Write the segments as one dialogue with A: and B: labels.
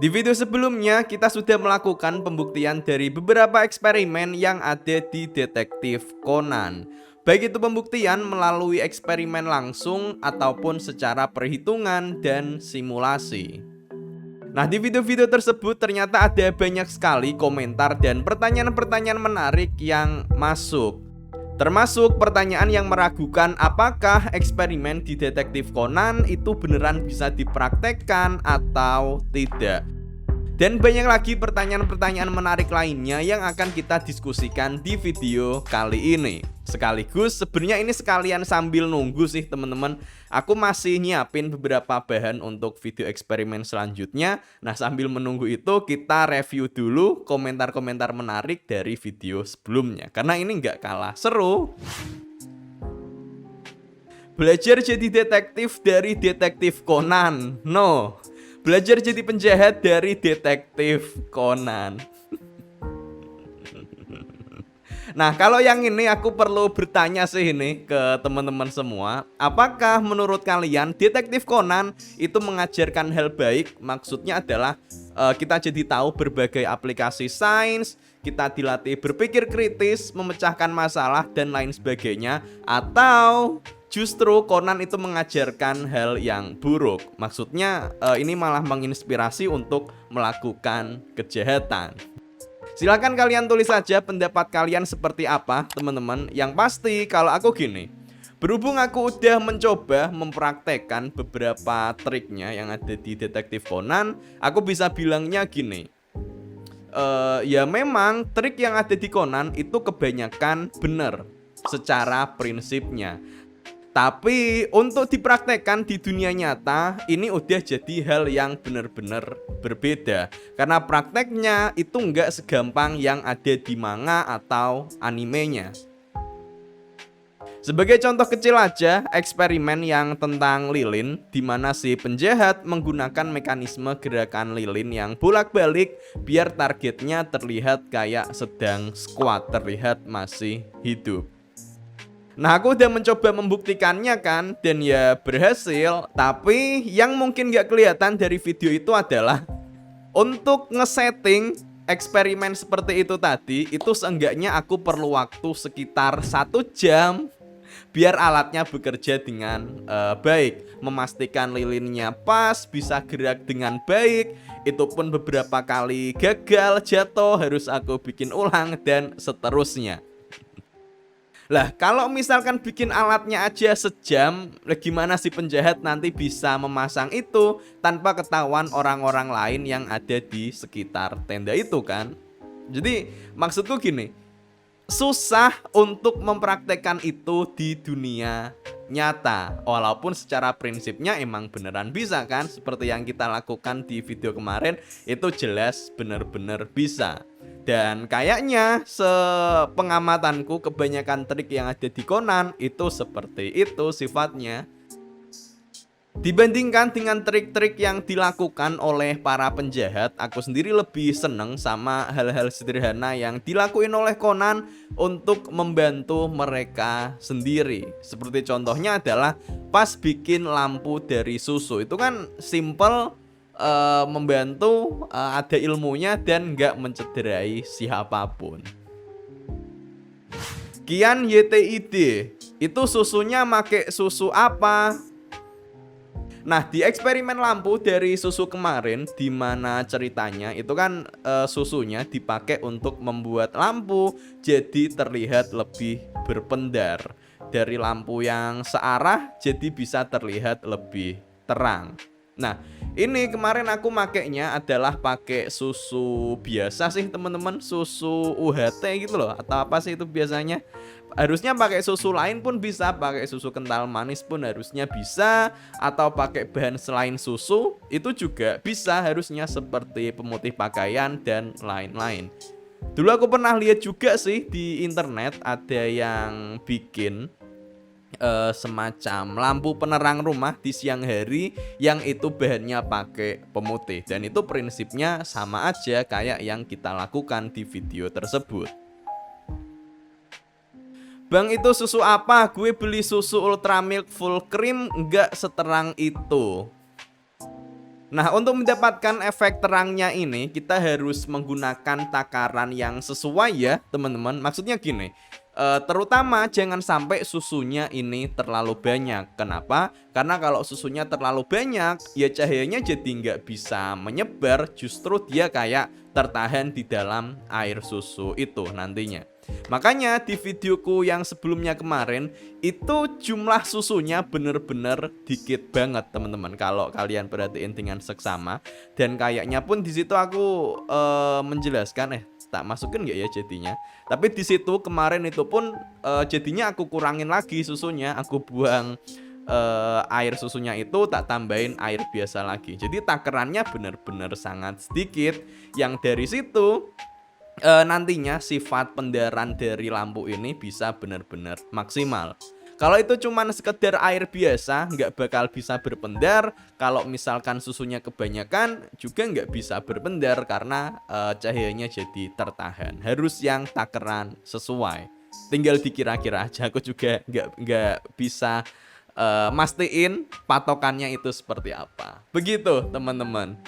A: Di video sebelumnya kita sudah melakukan pembuktian dari beberapa eksperimen yang ada di Detektif Conan. Baik itu pembuktian melalui eksperimen langsung ataupun secara perhitungan dan simulasi. Nah, di video-video tersebut ternyata ada banyak sekali komentar dan pertanyaan-pertanyaan menarik yang masuk. Termasuk pertanyaan yang meragukan apakah eksperimen di Detektif Conan itu beneran bisa dipraktekkan atau tidak. Dan banyak lagi pertanyaan-pertanyaan menarik lainnya yang akan kita diskusikan di video kali ini. Sekaligus sebenarnya ini sekalian sambil nunggu sih teman-teman. Aku masih nyiapin beberapa bahan untuk video eksperimen selanjutnya. Nah, sambil menunggu itu kita review dulu komentar-komentar menarik dari video sebelumnya. Karena ini nggak kalah seru. Belajar jadi detektif dari Detektif Conan. No. Belajar jadi penjahat dari Detektif Conan. Nah, kalau yang ini aku perlu bertanya sih ini ke teman-teman semua. Apakah menurut kalian Detektif Conan itu mengajarkan hal baik? Maksudnya adalah kita jadi tahu berbagai aplikasi sains, kita dilatih berpikir kritis, memecahkan masalah dan lain sebagainya. Atau justru Conan itu mengajarkan hal yang buruk. Maksudnya ini malah menginspirasi untuk melakukan kejahatan. Silahkan kalian tulis saja pendapat kalian seperti apa teman-teman. Yang pasti kalau aku gini, berhubung aku udah mencoba mempraktekkan beberapa triknya yang ada di Detektif Conan, aku bisa bilangnya gini. Ya memang trik yang ada di Conan itu kebanyakan benar secara prinsipnya. Tapi untuk dipraktekkan di dunia nyata ini udah jadi hal yang benar-benar berbeda. Karena prakteknya itu nggak segampang yang ada di manga atau animenya. Sebagai contoh kecil aja, eksperimen yang tentang lilin di mana si penjahat menggunakan mekanisme gerakan lilin yang bolak-balik biar targetnya terlihat kayak sedang squat, terlihat masih hidup. Nah, aku udah mencoba membuktikannya kan, dan ya berhasil. Tapi yang mungkin gak kelihatan dari video itu adalah untuk ngesetting eksperimen seperti itu tadi, itu seenggaknya aku perlu waktu sekitar 1 jam biar alatnya bekerja dengan baik, memastikan lilinnya pas, bisa gerak dengan baik. Itu pun beberapa kali gagal, jatuh, harus aku bikin ulang dan seterusnya. Lah, kalau misalkan bikin alatnya aja sejam, gimana si penjahat nanti bisa memasang itu tanpa ketahuan orang-orang lain yang ada di sekitar tenda itu kan? Jadi maksudku gini, susah untuk mempraktekkan itu di dunia nyata. Walaupun secara prinsipnya emang beneran bisa kan? Seperti yang kita lakukan di video kemarin, itu jelas bener-bener bisa. Dan kayaknya sepengamatanku kebanyakan trik yang ada di Conan itu seperti itu sifatnya. Dibandingkan dengan trik-trik yang dilakukan oleh para penjahat, aku sendiri lebih seneng sama hal-hal sederhana yang dilakuin oleh Conan untuk membantu mereka sendiri. Seperti contohnya adalah pas bikin lampu dari susu. Itu kan simple, membantu, ada ilmunya dan nggak mencederai siapapun. Kian YTID, itu susunya make susu apa? Nah, di eksperimen lampu dari susu kemarin, di mana ceritanya itu kan susunya dipakai untuk membuat lampu jadi terlihat lebih berpendar. Dari lampu yang searah jadi bisa terlihat lebih terang. Nah, ini kemarin aku makainya adalah pakai susu biasa sih teman-teman, susu UHT gitu loh, atau apa sih itu biasanya. Harusnya pakai susu lain pun bisa, pakai susu kental manis pun harusnya bisa, atau pakai bahan selain susu itu juga bisa harusnya, seperti pemutih pakaian dan lain-lain. Dulu aku pernah lihat juga sih di internet ada yang bikin semacam lampu penerang rumah di siang hari yang itu bahannya pakai pemutih, dan itu prinsipnya sama aja kayak yang kita lakukan di video tersebut. Bang, itu susu apa? Gue beli susu Ultramilk full cream, nggak seterang itu. Nah, untuk mendapatkan efek terangnya ini kita harus menggunakan takaran yang sesuai ya teman-teman. Maksudnya gini, terutama jangan sampai susunya ini terlalu banyak. Kenapa? Karena kalau susunya terlalu banyak ya cahayanya jadi nggak bisa menyebar, justru dia kayak tertahan di dalam air susu itu nantinya. Makanya di videoku yang sebelumnya kemarin itu jumlah susunya bener-bener dikit banget teman-teman kalau kalian perhatiin dengan seksama. Dan kayaknya pun di situ aku menjelaskan tak masukin nggak ya jadinya. Tapi di situ kemarin itu pun jadinya aku kurangin lagi susunya, aku buang air susunya itu tak tambahin air biasa lagi. Jadi takarannya bener-bener sangat sedikit. Yang dari situ nantinya sifat pendaran dari lampu ini bisa benar-benar maksimal. Kalau itu cuman sekedar air biasa nggak bakal bisa berpendar. Kalau misalkan susunya kebanyakan juga nggak bisa berpendar karena cahayanya jadi tertahan. Harus yang takaran sesuai. Tinggal dikira-kira aja, aku juga nggak bisa mastiin patokannya itu seperti apa. Begitu teman-teman.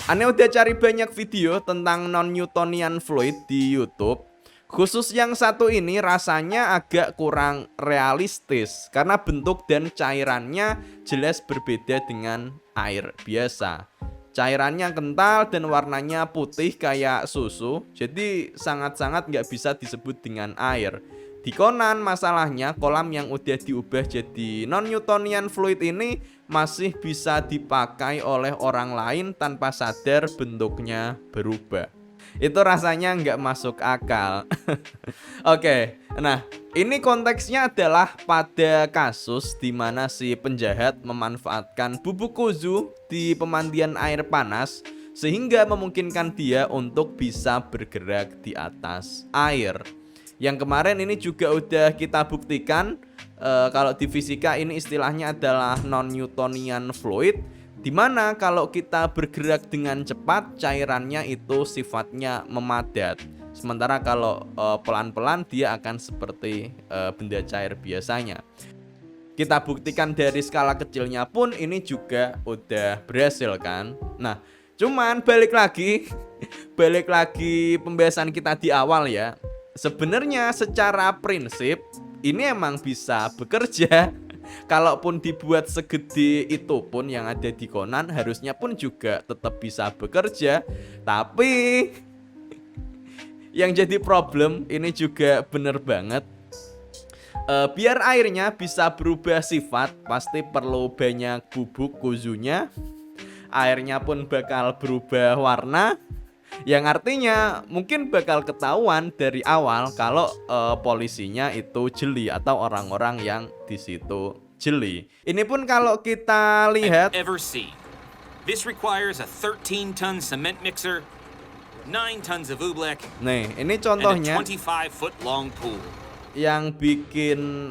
A: Aneh udah cari banyak video tentang non-Newtonian fluid di YouTube. Khusus yang satu ini rasanya agak kurang realistis karena bentuk dan cairannya jelas berbeda dengan air biasa. Cairannya kental dan warnanya putih kayak susu, jadi sangat-sangat nggak bisa disebut dengan air. Di Conan masalahnya kolam yang udah diubah jadi non-Newtonian fluid ini masih bisa dipakai oleh orang lain tanpa sadar bentuknya berubah. Itu rasanya nggak masuk akal. Oke, nah ini konteksnya adalah pada kasus di mana si penjahat memanfaatkan bubuk kuzu di pemandian air panas sehingga memungkinkan dia untuk bisa bergerak di atas air. Yang kemarin ini juga udah kita buktikan kalau di fisika ini istilahnya adalah non-Newtonian fluid, dimana kalau kita bergerak dengan cepat cairannya itu sifatnya memadat. Sementara kalau pelan-pelan dia akan seperti benda cair biasanya. Kita buktikan dari skala kecilnya pun ini juga udah berhasil kan. Nah cuman balik lagi pembahasan kita di awal ya. Sebenarnya secara prinsip ini emang bisa bekerja. Kalaupun dibuat segede itu pun yang ada di Conan harusnya pun juga tetap bisa bekerja. Tapi yang jadi problem ini juga bener banget. Biar airnya bisa berubah sifat pasti perlu banyak bubuk kuzunya. Airnya pun bakal berubah warna, yang artinya mungkin bakal ketahuan dari awal kalau polisinya itu jeli atau orang-orang yang di situ jeli. Ini pun kalau kita lihat
B: This requires a 13-ton cement mixer, 9 tons of oobleck,
A: nih ini contohnya
B: and a 25-foot long pool.
A: Yang bikin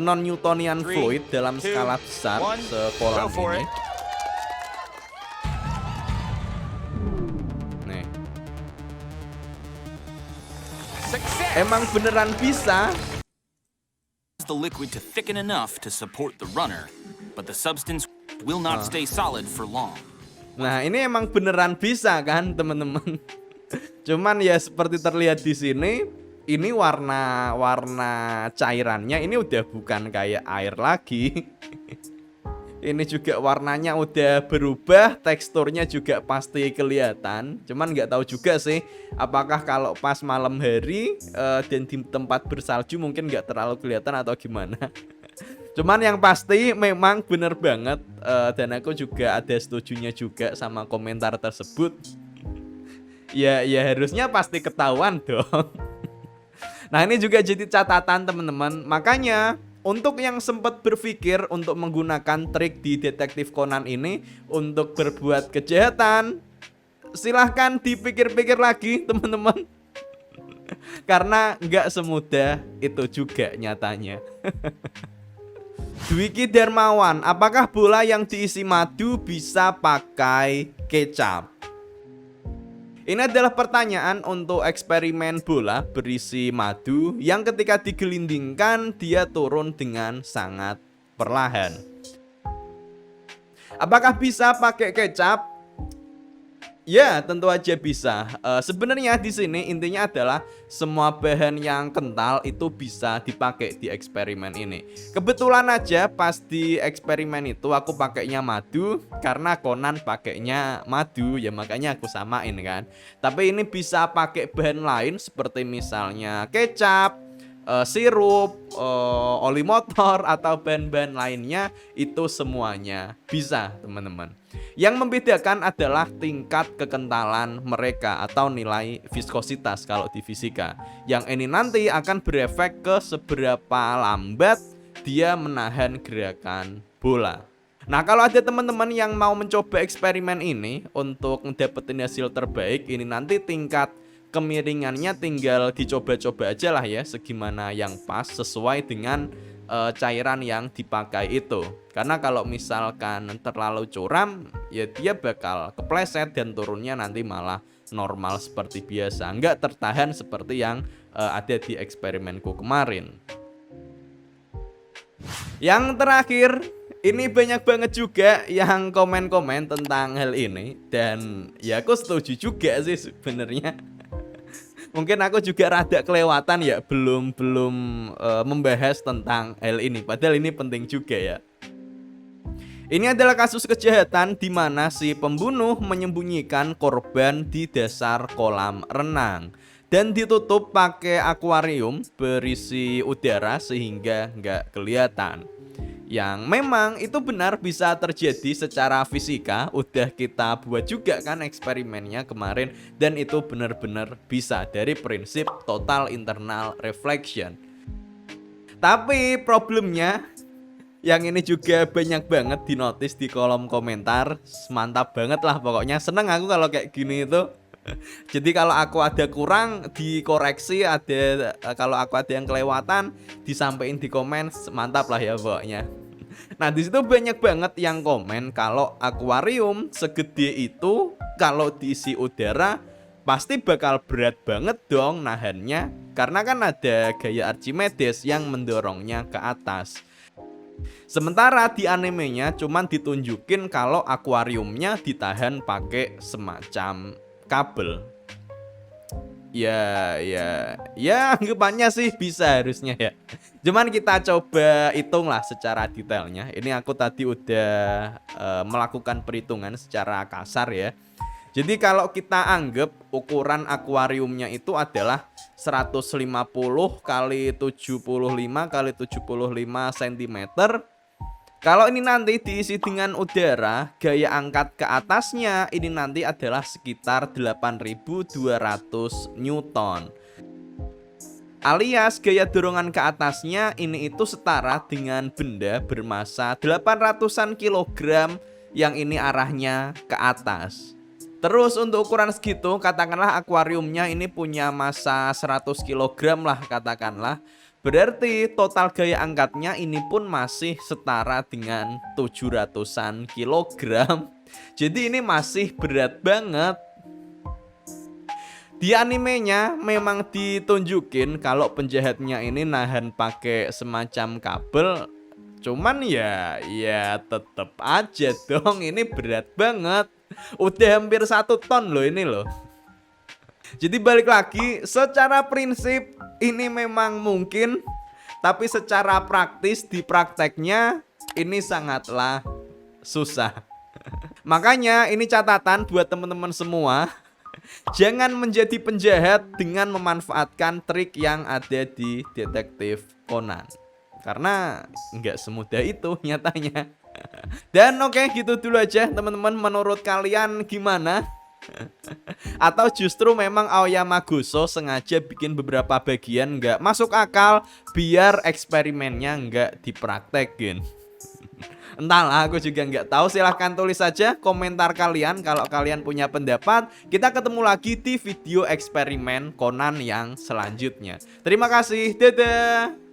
A: non-Newtonian fluid dalam skala besar sekolah ini. Emang beneran bisa.
B: The liquid to thicken enough to support the runner, but the substance will not stay solid for long.
A: Nah, ini emang beneran bisa kan, teman-teman? Cuman ya seperti terlihat di sini, ini warna cairannya ini udah bukan kayak air lagi. Ini juga warnanya udah berubah, teksturnya juga pasti kelihatan. Cuman nggak tahu juga sih, apakah kalau pas malam hari dan di tempat bersalju mungkin nggak terlalu kelihatan atau gimana. Cuman yang pasti memang bener banget, dan aku juga ada setujunya juga sama komentar tersebut. Ya harusnya pasti ketahuan dong. Nah ini juga jadi catatan teman-teman. Makanya untuk yang sempat berpikir untuk menggunakan trik di Detektif Conan ini untuk berbuat kejahatan, silahkan dipikir-pikir lagi teman-teman. Karena nggak semudah itu juga nyatanya. Dwiki Darmawan, apakah bola yang diisi madu bisa pakai kecap? Ini adalah pertanyaan untuk eksperimen bola berisi madu yang ketika digelindingkan dia turun dengan sangat perlahan. Apakah bisa pakai kecap? Ya, tentu aja bisa. Sebenarnya di sini intinya adalah semua bahan yang kental itu bisa dipakai di eksperimen ini. Kebetulan aja pas di eksperimen itu aku pakainya madu karena Conan pakainya madu, ya makanya aku samain kan. Tapi ini bisa pakai bahan lain seperti misalnya kecap, sirup, oli motor atau bahan-bahan lainnya, itu semuanya bisa teman-teman. Yang membedakan adalah tingkat kekentalan mereka atau nilai viskositas kalau di fisika. Yang ini nanti akan berefek ke seberapa lambat dia menahan gerakan bola. Nah, kalau ada teman-teman yang mau mencoba eksperimen ini untuk mendapatkan hasil terbaik, ini nanti tingkat kemiringannya tinggal dicoba-coba aja lah ya, segimana yang pas sesuai dengan cairan yang dipakai itu. Karena kalau misalkan terlalu curam, ya dia bakal kepleset dan turunnya nanti malah normal seperti biasa, nggak tertahan seperti yang ada di eksperimenku kemarin. Yang terakhir, ini banyak banget juga yang komen-komen tentang hal ini, dan ya aku setuju juga sih sebenarnya. Mungkin aku juga rada kelewatan ya, belum membahas tentang hal ini. Padahal ini penting juga ya. Ini adalah kasus kejahatan di mana si pembunuh menyembunyikan korban di dasar kolam renang dan ditutup pakai akuarium berisi udara sehingga nggak kelihatan. Yang memang itu benar bisa terjadi secara fisika, udah kita buat juga kan eksperimennya kemarin, dan itu benar-benar bisa dari prinsip total internal reflection. Tapi problemnya, yang ini juga banyak banget dinotis di kolom komentar, mantap banget lah pokoknya, seneng aku kalau kayak gini itu. Jadi kalau aku ada kurang dikoreksi, kalau aku ada yang kelewatan disampaikan di komen, mantap lah ya pokoknya. Nah, di situ banyak banget yang komen kalau akuarium segede itu kalau diisi udara pasti bakal berat banget dong nahannya, karena kan ada gaya Archimedes yang mendorongnya ke atas. Sementara di animenya cuman ditunjukin kalau akuariumnya ditahan pakai semacam kabel. Ya anggapannya sih bisa harusnya ya. Cuman kita coba hitung lah secara detailnya. Ini aku tadi udah melakukan perhitungan secara kasar ya. Jadi kalau kita anggap ukuran akuariumnya itu adalah 150 kali 75 kali 75 cm. Kalau ini nanti diisi dengan udara, gaya angkat ke atasnya ini nanti adalah sekitar 8.200 Newton. Alias gaya dorongan ke atasnya ini itu setara dengan benda bermasa 800-an kilogram yang ini arahnya ke atas. Terus untuk ukuran segitu, katakanlah akuariumnya ini punya masa 100 kg lah katakanlah. Berarti total gaya angkatnya ini pun masih setara dengan 700-an kilogram. Jadi ini masih berat banget. Di animenya memang ditunjukin kalau penjahatnya ini nahan pakai semacam kabel. Cuman ya tetep aja dong, ini berat banget. Udah hampir 1 ton loh ini loh. Jadi balik lagi, secara prinsip ini memang mungkin, tapi secara praktis di prakteknya ini sangatlah susah. Makanya ini catatan buat teman-teman semua. Jangan menjadi penjahat dengan memanfaatkan trik yang ada di Detektif Conan, karena nggak semudah itu nyatanya. Dan oke, gitu dulu aja teman-teman. Menurut kalian gimana? Atau justru memang Aoyama Goso sengaja bikin beberapa bagian nggak masuk akal biar eksperimennya nggak dipraktekin? Entahlah, aku juga nggak tahu. Silahkan tulis saja komentar kalian kalau kalian punya pendapat. Kita ketemu lagi di video eksperimen Conan yang selanjutnya. Terima kasih, dadah.